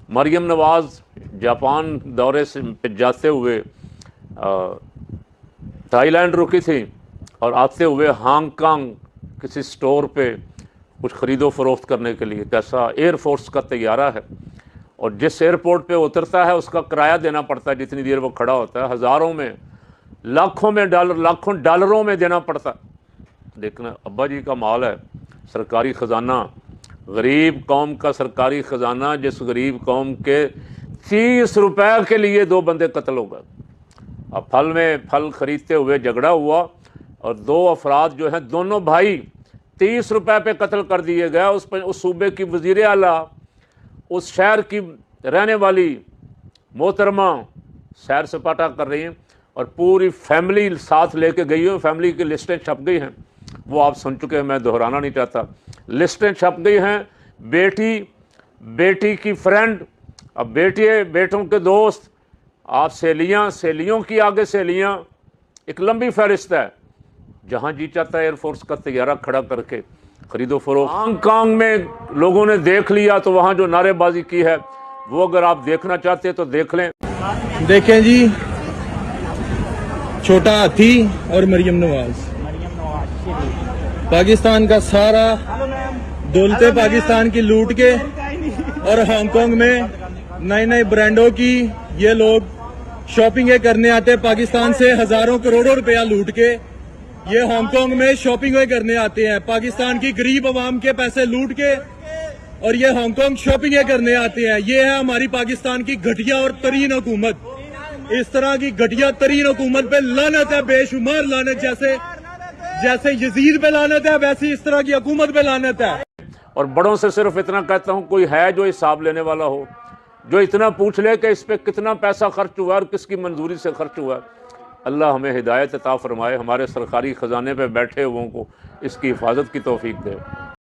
मरियम नवाज़ Japan दौरे से जाते हुए थाईलैंड रुकी थी और आते हुए हांगकांग किसी स्टोर पे कुछ ख़रीदो फरोख्त करने के लिए। कैसा एयरफोर्स का तैयारा है, और जिस एयरपोर्ट पे उतरता है उसका किराया देना पड़ता है जितनी देर वो खड़ा होता है, हज़ारों में लाखों डॉलरों में देना पड़ता है। देखना अब्बा जी का माल है, सरकारी ख़जाना, गरीब कौम का सरकारी ख़जाना, जिस गरीब कौम के 30 रुपए के लिए 2 बंदे कत्ल हो गए। अब फल में फल ख़रीदते हुए झगड़ा हुआ और 2 अफराद जो हैं, दोनों भाई 30 रुपए पे कत्ल कर दिए गए। उस सूबे की वज़ीर आला, उस शहर की रहने वाली मोहतरमा सैर सपाटा कर रही हैं और पूरी फैमिली साथ लेके गई है। फैमिली की लिस्टें छप गई हैं, वो आप सुन चुके हैं, मैं दोहराना नहीं चाहता। लिस्टें छप गई हैं, बेटी की फ्रेंड, अब बेटों के दोस्त, आप सहेलियों की आगे सहेलियाँ, एक लंबी फहरिस्त है। जहाँ जी चाहता है एयरफोर्स का तैयारा खड़ा करके खरीदो फरोख्त। हांगकांग में लोगों ने देख लिया तो वहाँ जो नारेबाजी की है वो अगर आप देखना चाहते हैं तो देख लें। देखें जी, छोटा हाथी और मरियम नवाज, पाकिस्तान का सारा दौलतें पाकिस्तान की लूट के, और हांगकांग में नए नए ब्रांडों की ये लोग शॉपिंगें करने आते हैं। पाकिस्तान से हजारों करोड़ों रुपया लूट के ये हांगकांग में शॉपिंगें करने आते हैं। पाकिस्तान की गरीब आवाम के पैसे लूट के और ये हांगकांग शॉपिंगें करने आते हैं। ये है हमारी पाकिस्तान की घटिया और तरीन हुकूमत। इस तरह की घटिया तरीन हुकूमत पे लानत है, बेशुमार लानत। जैसे यजीद पे लानत है, वैसे इस तरह की हुकूमत पे लानत है। और बड़ों से सिर्फ इतना कहता हूं, कोई है जो हिसाब लेने वाला हो, जो इतना पूछ ले कि इस पे कितना पैसा खर्च हुआ और किसकी मंजूरी से खर्च हुआ। अल्लाह हमें हिदायत अता फरमाए, हमारे सरकारी ख़जाने पे बैठे हुओं को इसकी हिफाजत की तौफीक दे।